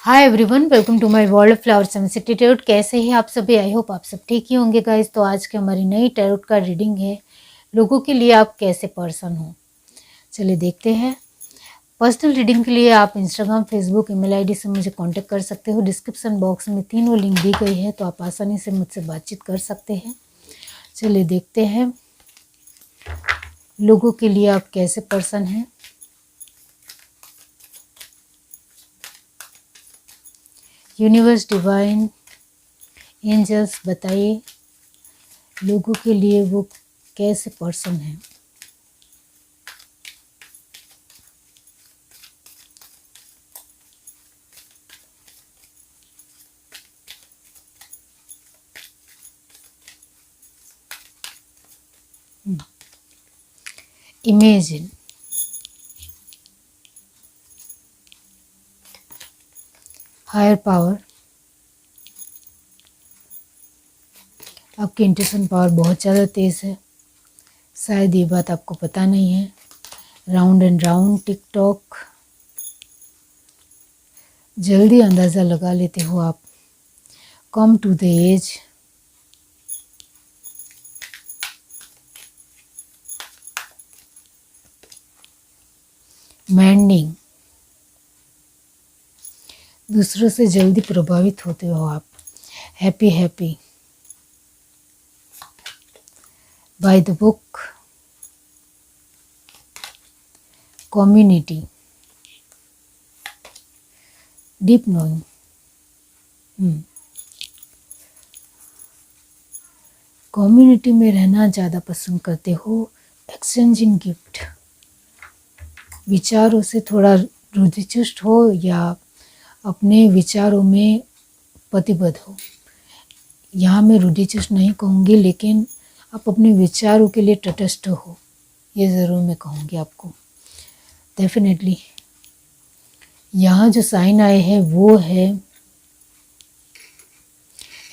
Hi everyone, welcome to my world of flowers sensitive tarot. कैसे हैं आप सभी? आई होप आप सब ठीक ही होंगे गाइस। तो आज की हमारी नई टैरोट का रीडिंग है, लोगों के लिए आप कैसे पर्सन हो। चलिए देखते हैं। पर्सनल रीडिंग के लिए आप इंस्टाग्राम, फेसबुक, ईमेल आईडी से मुझे कांटेक्ट कर सकते हो। डिस्क्रिप्शन बॉक्स में तीनों लिंक दी गई है, तो आप आसानी से मुझसे बातचीत कर सकते हैं। चलिए देखते हैं लोगों के लिए आप कैसे पर्सन हैं। यूनिवर्स, डिवाइन, एंजल्स, बताइए लोगों के लिए वो कैसे पर्सन है। इमेजिन, हायर पावर, आपकी इंट्यूशन पावर बहुत ज़्यादा तेज़ है। शायद ये बात आपको पता नहीं है। Round and round tick tock, जल्दी अंदाज़ा लगा लेते हो आप। कम टू द एज, मैंडिंग, दूसरों से जल्दी प्रभावित होते हो आप। Happy happy, by the book, community, deep knowing, community में रहना ज़्यादा पसंद करते हो। एक्सचेंजिंग गिफ्ट, विचारों से थोड़ा रुचिचुष्ट हो या अपने विचारों में प्रतिबद्ध हो। यहाँ मैं रुचिचुष्ट नहीं कहूँगी, लेकिन आप अपने विचारों के लिए तटस्थ हो, ये ज़रूर मैं कहूँगी आपको। डेफिनेटली यहाँ जो साइन आए हैं वो है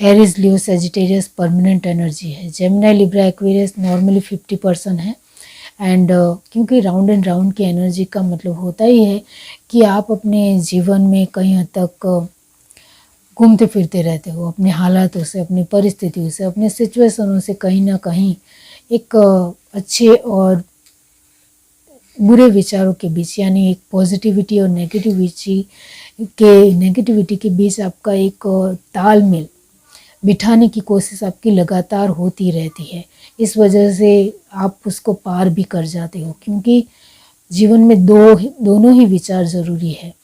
एरीज, लियो, सजिटेरियस, परमानेंट एनर्जी है। जेमिनी, लिब्रा, एक्वेरियस नॉर्मली 50% है। एंड क्योंकि राउंड एंड राउंड की एनर्जी का मतलब होता ही है कि आप अपने जीवन में कहीं हद तक घूमते फिरते रहते हो, अपने हालातों से, अपनी परिस्थितियों से, अपने सिचुएशनों से कहीं ना कहीं एक अच्छे और बुरे विचारों के बीच, यानी एक पॉजिटिविटी और नेगेटिविटी के बीच आपका एक तालमेल बिठाने की कोशिश आपकी लगातार होती रहती है। इस वजह से आप उसको पार भी कर जाते हो, क्योंकि जीवन में दोनों ही विचार ज़रूरी है।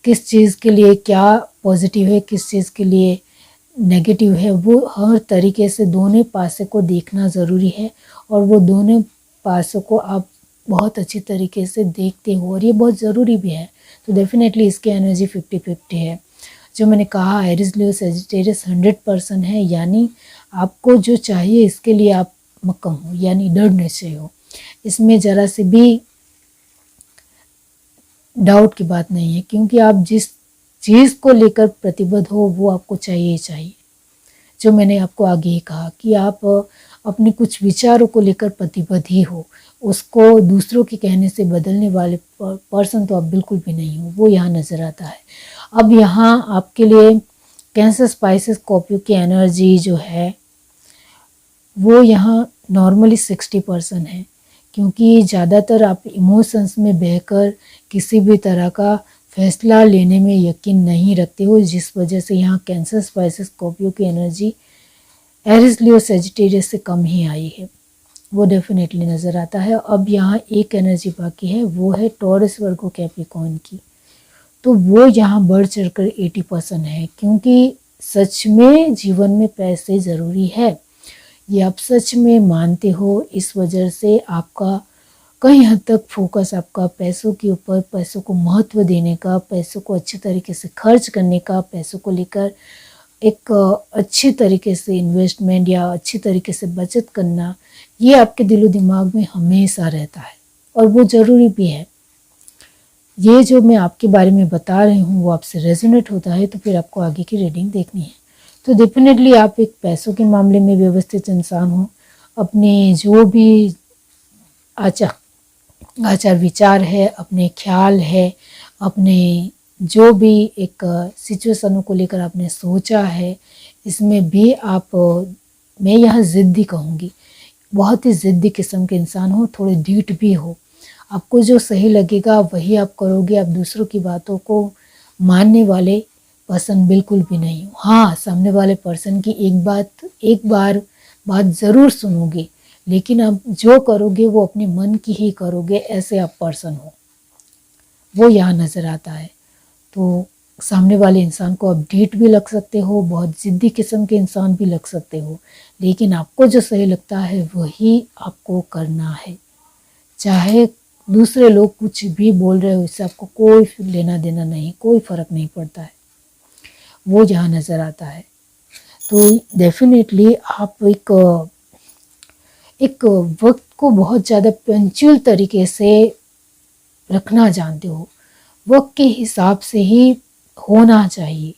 किस चीज़ के लिए क्या पॉजिटिव है, किस चीज़ के लिए नेगेटिव है, वो हर तरीके से दोनों पासे को देखना ज़रूरी है। और वो दोनों पासों को आप बहुत अच्छी तरीके से देखते हो, और ये बहुत ज़रूरी भी है। तो डेफिनेटली इसकी एनर्जी 50-50 है। जो मैंने कहा, एरीज, लियो, सजिटेरियस 100% है, यानी आपको जो चाहिए इसके लिए आप मक्कम हो, यानी दृढ़ निश्चय हो। इसमें ज़रा से भी डाउट की बात नहीं है, क्योंकि आप जिस चीज़ को लेकर प्रतिबद्ध हो वो आपको चाहिए ही चाहिए। जो मैंने आपको आगे ही कहा कि आप अपने कुछ विचारों को लेकर प्रतिबद्ध ही हो, उसको दूसरों के कहने से बदलने वाले पर्सन तो आप बिल्कुल भी नहीं हो, वो यहाँ नज़र आता है। अब यहाँ आपके लिए कैंसर, स्पाइसेस, स्कॉर्पियो की एनर्जी जो है वो यहाँ नॉर्मली 60% है, क्योंकि ज़्यादातर आप इमोशंस में बहकर किसी भी तरह का फैसला लेने में यकीन नहीं रखते हो, जिस वजह से यहाँ कैंसर, स्पाइसेस, स्कॉर्पियो की एनर्जी एरीज, लियो, सजिटेरियस से कम ही आई है, वो डेफिनेटली नज़र आता है। अब यहाँ एक एनर्जी बाकी है, वो है टॉरस, वर्गो, कैप्रिकॉर्न की। तो वो यहाँ बढ़ चढ़कर 80% है, क्योंकि सच में जीवन में पैसे ज़रूरी है, ये आप सच में मानते हो। इस वजह से आपका कहीं हद तक फोकस आपका पैसों के ऊपर, पैसों को महत्व देने का, पैसों को अच्छे तरीके से खर्च करने का, पैसों को लेकर एक अच्छे तरीके से इन्वेस्टमेंट या अच्छी तरीके से बचत करना, ये आपके दिलो दिमाग में हमेशा रहता है, और वो ज़रूरी भी है। ये जो मैं आपके बारे में बता रही हूँ वो आपसे रेजोनेट होता है, तो फिर आपको आगे की रीडिंग देखनी है। तो डेफिनेटली आप एक पैसों के मामले में व्यवस्थित इंसान हो। अपने जो भी आचार विचार है, अपने ख्याल है, अपने जो भी एक सिचुएशनों को लेकर आपने सोचा है, इसमें भी आप मैं यहाँ ज़िद्दी कहूँगी, बहुत ही ज़िद्दी किस्म के इंसान हो, थोड़े ढीठ भी हो। आपको जो सही लगेगा वही आप करोगे, आप दूसरों की बातों को मानने वाले पर्सन बिल्कुल भी नहीं हो। हाँ, सामने वाले पर्सन की एक बार बात ज़रूर सुनोगे, लेकिन आप जो करोगे वो अपने मन की ही करोगे, ऐसे आप पर्सन हो, वो यहाँ नज़र आता है। तो सामने वाले इंसान को आप ढीठ भी लग सकते हो, बहुत ज़िद्दी किस्म के इंसान भी लग सकते हो, लेकिन आपको जो सही लगता है वही आपको करना है। चाहे दूसरे लोग कुछ भी बोल रहे हो, इससे आपको कोई लेना देना नहीं, कोई फ़र्क नहीं पड़ता है, वो यहाँ नज़र आता है। तो डेफिनेटली आप एक वक्त को बहुत ज़्यादा पंक्चुअल तरीके से रखना जानते हो, वक्त के हिसाब से ही होना चाहिए।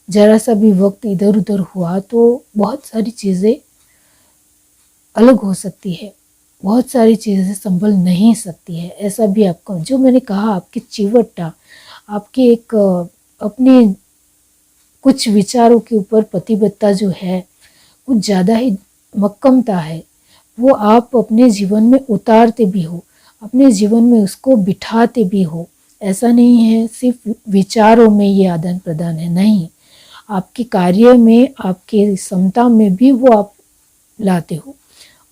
ज़रा सा भी वक्त इधर उधर हुआ तो बहुत सारी चीज़ें अलग हो सकती है, बहुत सारी चीज़ें संभल नहीं सकती है। ऐसा भी आपको, जो मैंने कहा, आपकी चिवटता, आपकी एक अपने कुछ विचारों के ऊपर प्रतिबद्धता जो है, कुछ ज़्यादा ही मक्कमता है, वो आप अपने जीवन में उतारते भी हो, अपने जीवन में उसको बिठाते भी हो। ऐसा नहीं है सिर्फ विचारों में ये आदान प्रदान है, नहीं, आपके कार्य में, आपके क्षमता में भी वो आप लाते हो,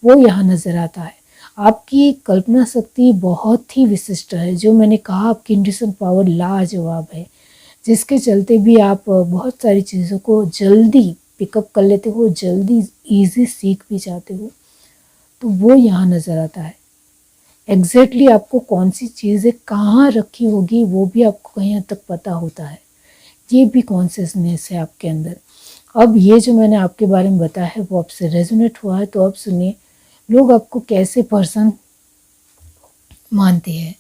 वो यहाँ नज़र आता है। आपकी कल्पना शक्ति बहुत ही विशिष्ट है, जो मैंने कहा आपकी इंट्यूशन पावर लाजवाब है, जिसके चलते भी आप बहुत सारी चीज़ों को जल्दी पिकअप कर लेते हो, जल्दी इजी सीख भी जाते हो, तो वो यहाँ नज़र आता है। एग्जैक्टली आपको कौन सी चीज़ें कहाँ रखी होगी वो भी आपको कहीं हद तक पता होता है, ये भी कॉन्शियसनेस है आपके अंदर। अब ये जो मैंने आपके बारे में बताया है वो आपसे रेजोनेट हुआ है, तो अब सुनिए, लोग आपको कैसे पर्सन मानते हैं।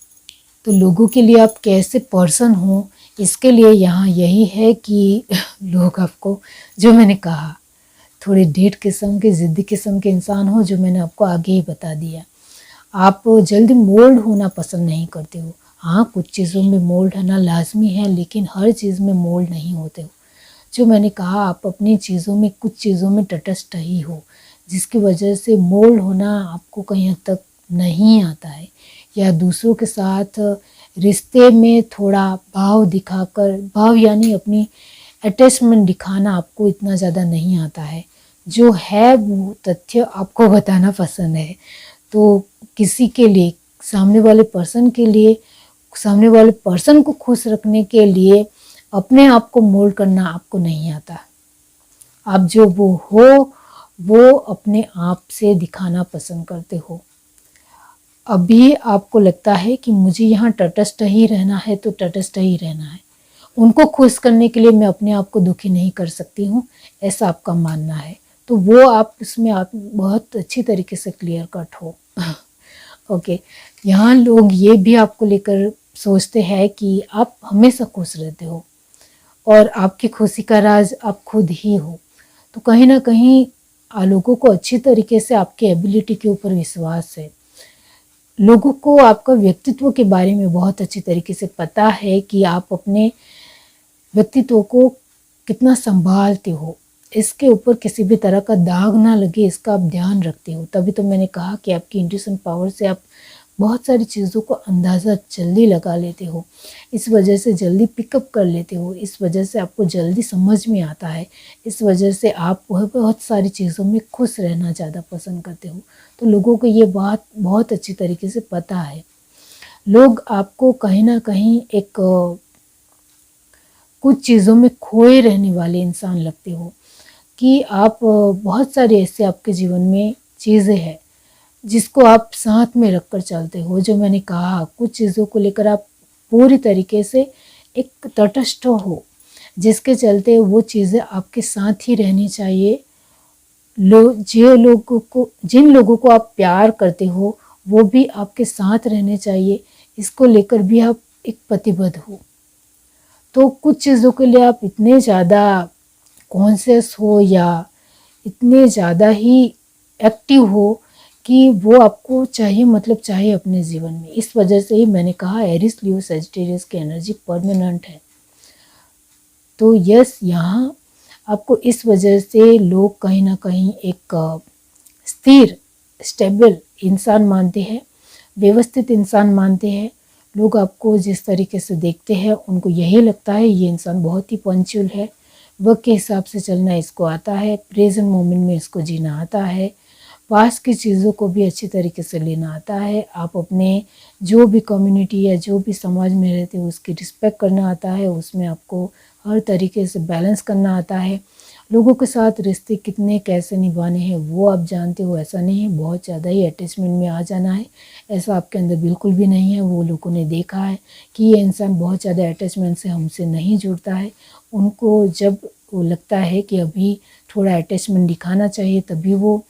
तो लोगों के लिए आप कैसे पर्सन हो, इसके लिए यहाँ यही है कि लोग आपको, जो मैंने कहा, थोड़े ढीठ किस्म के, ज़िद्दी किस्म के इंसान हो, जो मैंने आपको आगे ही बता दिया। आप जल्दी मोल्ड होना पसंद नहीं करते हो। हाँ, कुछ चीज़ों में मोल्ड होना लाजमी है, लेकिन हर चीज़ में मोल्ड नहीं होते हो। जो मैंने कहा, आप अपनी चीज़ों में, कुछ चीज़ों में तटस्थ ही हो, जिसकी वजह से मोल्ड होना आपको कहीं हद तक नहीं आता है, या दूसरों के साथ रिश्ते में थोड़ा भाव दिखाकर, भाव यानी अपनी अटैचमेंट दिखाना आपको इतना ज़्यादा नहीं आता है। जो है वो तथ्य आपको बताना पसंद है। तो किसी के लिए, सामने वाले पर्सन के लिए, सामने वाले पर्सन को खुश रखने के लिए अपने आप को मोल्ड करना आपको नहीं आता। आप जो वो हो, वो अपने आप से दिखाना पसंद करते हो। अभी आपको लगता है कि मुझे यहाँ तटस्थ ही रहना है, तो तटस्थ ही रहना है। उनको खुश करने के लिए मैं अपने आप को दुखी नहीं कर सकती हूँ, ऐसा आपका मानना है। तो वो आप इसमें आप बहुत अच्छी तरीके से क्लियर कट हो। ओके, यहाँ लोग ये भी आपको लेकर सोचते हैं कि आप हमेशा खुश रहते हो और आपकी खुशी का राज आप खुद ही हो। तो कहीं ना कहीं लोगों को अच्छी तरीके से आपके एबिलिटी के ऊपर विश्वास है। लोगों को आपका व्यक्तित्व के बारे में बहुत अच्छी तरीके से पता है कि आप अपने व्यक्तित्व को कितना संभालते हो, इसके ऊपर किसी भी तरह का दाग ना लगे, इसका आप ध्यान रखते हो। तभी तो मैंने कहा कि आपकी इंट्यूशन पावर से आप बहुत सारी चीज़ों को अंदाज़ा जल्दी लगा लेते हो, इस वजह से जल्दी पिकअप कर लेते हो, इस वजह से आपको जल्दी समझ में आता है, इस वजह से आप बहुत सारी चीज़ों में खुश रहना ज़्यादा पसंद करते हो। तो लोगों को ये बात बहुत अच्छी तरीके से पता है। लोग आपको कहीं ना कहीं एक कुछ चीज़ों में खोए रहने वाले इंसान लगते हो, कि आप बहुत सारे ऐसे आपके जीवन में चीज़ें हैं जिसको आप साथ में रख कर चलते हो। जो मैंने कहा, कुछ चीज़ों को लेकर आप पूरी तरीके से एक तटस्थ हो, जिसके चलते वो चीज़ें आपके साथ ही रहनी चाहिए। जिन लोगों को आप प्यार करते हो वो भी आपके साथ रहने चाहिए, इसको लेकर भी आप एक प्रतिबद्ध हो। तो कुछ चीज़ों के लिए आप इतने ज़्यादा कॉन्शियस हो या इतने ज़्यादा ही एक्टिव हो कि वो आपको चाहिए, मतलब चाहिए अपने जीवन में। इस वजह से ही मैंने कहा एरिस लियो सजिटेरियस की एनर्जी परमानेंट है। तो यस, यहाँ आपको इस वजह से लोग कहीं ना कहीं एक स्थिर स्टेबल इंसान मानते हैं, व्यवस्थित इंसान मानते हैं। लोग आपको जिस तरीके से देखते हैं उनको यही लगता है ये इंसान बहुत ही पंक्चुअल है, वक्त के हिसाब से चलना इसको आता है, प्रेजेंट मोमेंट में इसको जीना आता है, पास की चीज़ों को भी अच्छी तरीके से लेना आता है। आप अपने जो भी कम्युनिटी या जो भी समाज में रहते हो उसकी रिस्पेक्ट करना आता है, उसमें आपको हर तरीके से बैलेंस करना आता है। लोगों के साथ रिश्ते कितने कैसे निभाने हैं वो आप जानते हो, ऐसा नहीं है बहुत ज़्यादा ही अटैचमेंट में आ जाना है, ऐसा आपके अंदर बिल्कुल भी नहीं है। वो लोगों ने देखा है कि ये इंसान बहुत ज़्यादा अटैचमेंट से हमसे नहीं जुड़ता है। उनको जब वो लगता है कि अभी थोड़ा अटैचमेंट दिखाना चाहिए तभी वो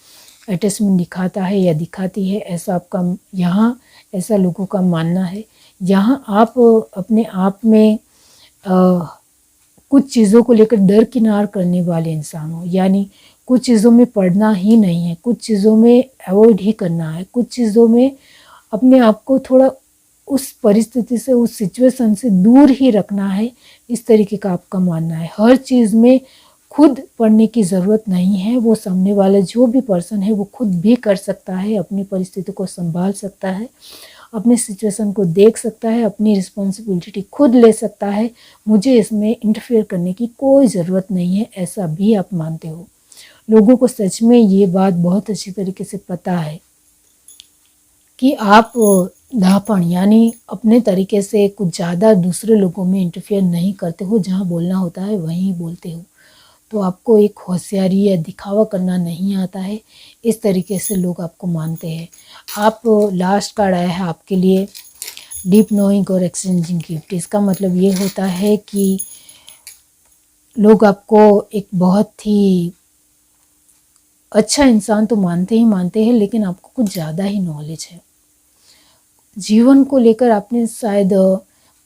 अटैचमेंट दिखाता है या दिखाती है, ऐसा आपका यहाँ ऐसा लोगों का मानना है। यहाँ आप अपने आप में कुछ चीज़ों को लेकर दरकिनार करने वाले इंसान हो, यानी कुछ चीज़ों में पढ़ना ही नहीं है, कुछ चीज़ों में अवॉइड ही करना है, कुछ चीज़ों में अपने आप को थोड़ा उस परिस्थिति से उस सिचुएशन से दूर ही रखना है, इस तरीके का आपका मानना है। हर चीज़ में खुद पढ़ने की ज़रूरत नहीं है, वो सामने वाला जो भी पर्सन है वो खुद भी कर सकता है, अपनी परिस्थिति को संभाल सकता है, अपने सिचुएशन को देख सकता है, अपनी रिस्पॉन्सिबिलिटी खुद ले सकता है। मुझे इसमें इंटरफेयर करने की कोई ज़रूरत नहीं है, ऐसा भी आप मानते हो। लोगों को सच में ये बात बहुत अच्छी तरीके से पता है कि आप दापण यानी अपने तरीके से कुछ ज़्यादा दूसरे लोगों में इंटरफेयर नहीं करते हो, जहाँ बोलना होता है वहीं बोलते हो। तो आपको एक होशियारी या दिखावा करना नहीं आता है, इस तरीके से लोग आपको मानते हैं। आप लास्ट कार्ड आया है आपके लिए डीप नोइंग और एक्सचेंजिंग गिफ्ट। इसका मतलब ये होता है कि लोग आपको एक बहुत ही अच्छा इंसान तो मानते ही मानते हैं, लेकिन आपको कुछ ज़्यादा ही नॉलेज है जीवन को लेकर। आपने शायद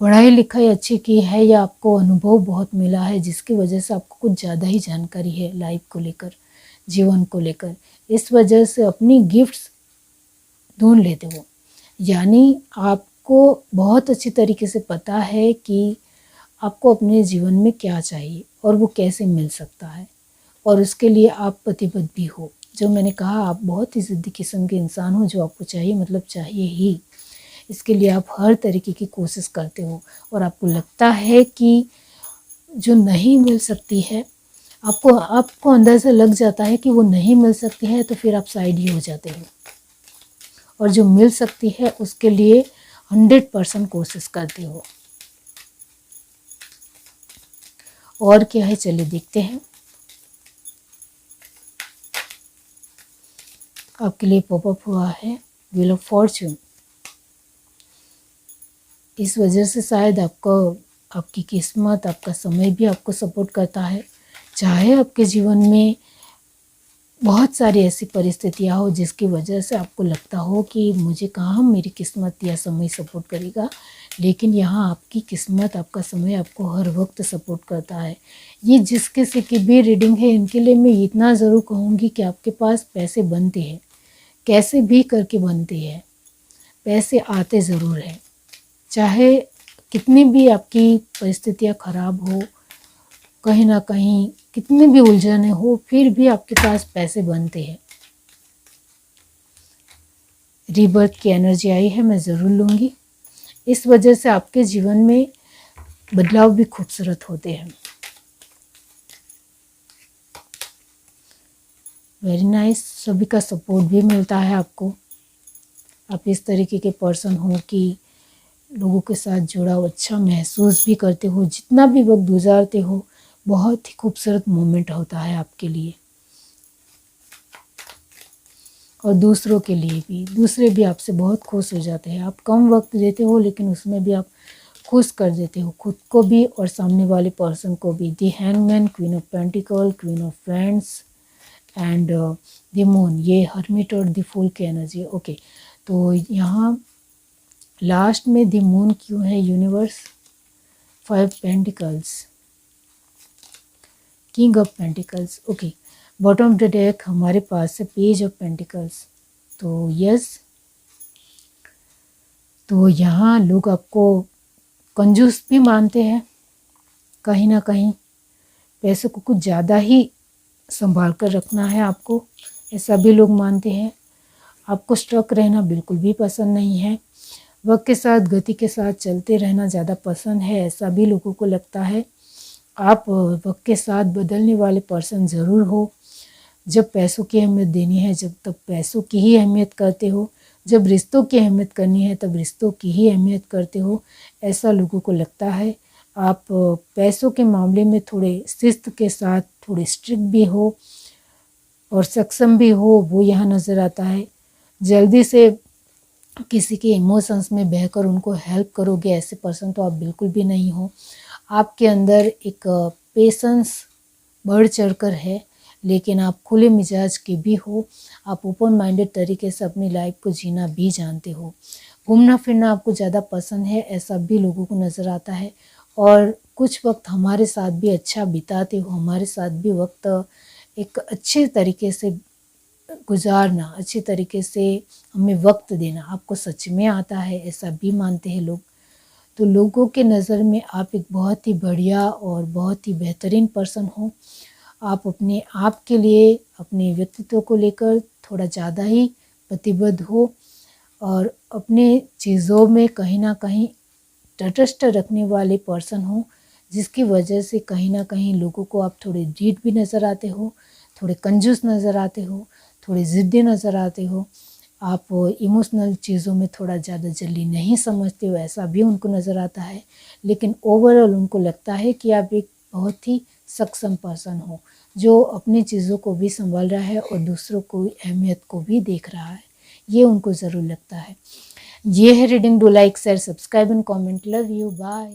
पढ़ाई लिखाई अच्छी की है या आपको अनुभव बहुत मिला है जिसकी वजह से आपको कुछ ज़्यादा ही जानकारी है लाइफ को लेकर, जीवन को लेकर। इस वजह से अपनी गिफ्ट्स ढूंढ लेते हो, यानी आपको बहुत अच्छी तरीके से पता है कि आपको अपने जीवन में क्या चाहिए और वो कैसे मिल सकता है, और उसके लिए आप प्रतिबद्ध भी हो। जो मैंने कहा, आप बहुत ही ज़िद्दी किस्म के इंसान हो, जो आपको चाहिए मतलब चाहिए ही। इसके लिए आप हर तरीके की कोशिश करते हो और आपको लगता है कि जो नहीं मिल सकती है, आपको अंदर से लग जाता है कि वो नहीं मिल सकती है, तो फिर आप साइड ही हो जाते हो, और जो मिल सकती है उसके लिए 100% कोशिश करते हो। और क्या है, चलिए देखते हैं। आपके लिए पॉपअप हुआ है व्हील ऑफ फॉर्च्यून। इस वजह से शायद आपकी किस्मत, आपका समय भी आपको सपोर्ट करता है। चाहे आपके जीवन में बहुत सारी ऐसी परिस्थितियाँ हो जिसकी वजह से आपको लगता हो कि मुझे कहाँ मेरी किस्मत या समय सपोर्ट करेगा, लेकिन यहाँ आपकी किस्मत, आपका समय आपको हर वक्त सपोर्ट करता है। ये जिस किसी की भी रीडिंग है, इनके लिए मैं इतना ज़रूर कहूँगी कि आपके पास पैसे बनते हैं, कैसे भी करके बनते हैं, पैसे आते ज़रूर हैं। चाहे कितनी भी आपकी परिस्थितियाँ ख़राब हो, कहीं ना कहीं कितनी भी उलझने हो, फिर भी आपके पास पैसे बनते हैं। रीबर्थ की एनर्जी आई है, मैं ज़रूर लूँगी। इस वजह से आपके जीवन में बदलाव भी खूबसूरत होते हैं। Very nice. सभी का सपोर्ट भी मिलता है आपको। आप इस तरीके के पर्सन हो कि लोगों के साथ जुड़ाव अच्छा महसूस भी करते हो, जितना भी वक्त गुजारते हो बहुत ही खूबसूरत मोमेंट होता है आपके लिए, और दूसरों के लिए भी। दूसरे भी आपसे बहुत खुश हो जाते हैं। आप कम वक्त देते हो लेकिन उसमें भी आप खुश कर देते हो खुद को भी और सामने वाले पर्सन को भी। The hangman, queen of pentacle, queen of friends and the moon, ये हर्मिट और द फूल की एनर्जी। ओके, तो यहाँ लास्ट में द मून क्यों है? Universe, 5 pentacles, king of pentacles. Okay, bottom of the deck हमारे पास है पेज ऑफ पेंटिकल्स। तो यस, तो यहाँ लोग आपको कंजूस भी मानते हैं कहीं ना कहीं, पैसों को कुछ ज़्यादा ही संभाल कर रखना है आपको, ऐसा भी लोग मानते हैं। आपको स्ट्रक रहना बिल्कुल भी पसंद नहीं है। वक्त के साथ, गति के साथ चलते रहना ज़्यादा पसंद है, ऐसा भी लोगों को लगता है। आप वक्त के साथ बदलने वाले पर्सन ज़रूर हो। जब पैसों की अहमियत देनी है जब तब पैसों की ही अहमियत करते हो, जब रिश्तों की अहमियत करनी है तब रिश्तों की ही अहमियत करते हो, ऐसा लोगों को लगता है। आप पैसों के मामले में थोड़े शिस्त के साथ, थोड़े स्ट्रिक्ट भी हो और सक्षम भी हो, वो यहाँ नज़र आता है। जल्दी से किसी के इमोशंस में बहकर उनको हेल्प करोगे, ऐसे पर्सन तो आप बिल्कुल भी नहीं हो। आपके अंदर एक पेशेंस बढ़ चढ़कर है, लेकिन आप खुले मिजाज के भी हो। आप ओपन माइंडेड तरीके से अपनी लाइफ को जीना भी जानते हो। घूमना फिरना आपको ज़्यादा पसंद है, ऐसा भी लोगों को नज़र आता है। और कुछ वक्त हमारे साथ भी अच्छा बिताते हो, हमारे साथ भी वक्त एक अच्छे तरीके से गुजारना, अच्छे तरीके से हमें वक्त देना आपको सच में आता है, ऐसा भी मानते हैं लोग। तो लोगों के नज़र में आप एक बहुत ही बढ़िया और बहुत ही बेहतरीन पर्सन हो। आप अपने आप के लिए, अपने व्यक्तित्व को लेकर थोड़ा ज़्यादा ही प्रतिबद्ध हो और अपने चीज़ों में कहीं ना कहीं तटस्थ रखने वाले पर्सन हो, जिसकी वजह से कहीं ना कहीं लोगों को आप थोड़े ढीठ भी नज़र आते हो, थोड़े कंजूस नज़र आते हो, थोड़े ज़िद्दी नज़र आते हो। आप इमोशनल चीज़ों में थोड़ा ज़्यादा जल्दी नहीं समझते हो, ऐसा भी उनको नज़र आता है। लेकिन ओवरऑल उनको लगता है कि आप एक बहुत ही सक्षम पर्सन हो, जो अपनी चीज़ों को भी संभाल रहा है और दूसरों को अहमियत को भी देख रहा है, ये उनको ज़रूर लगता है। ये है reading. Do like, share, subscribe and comment. Love you, bye.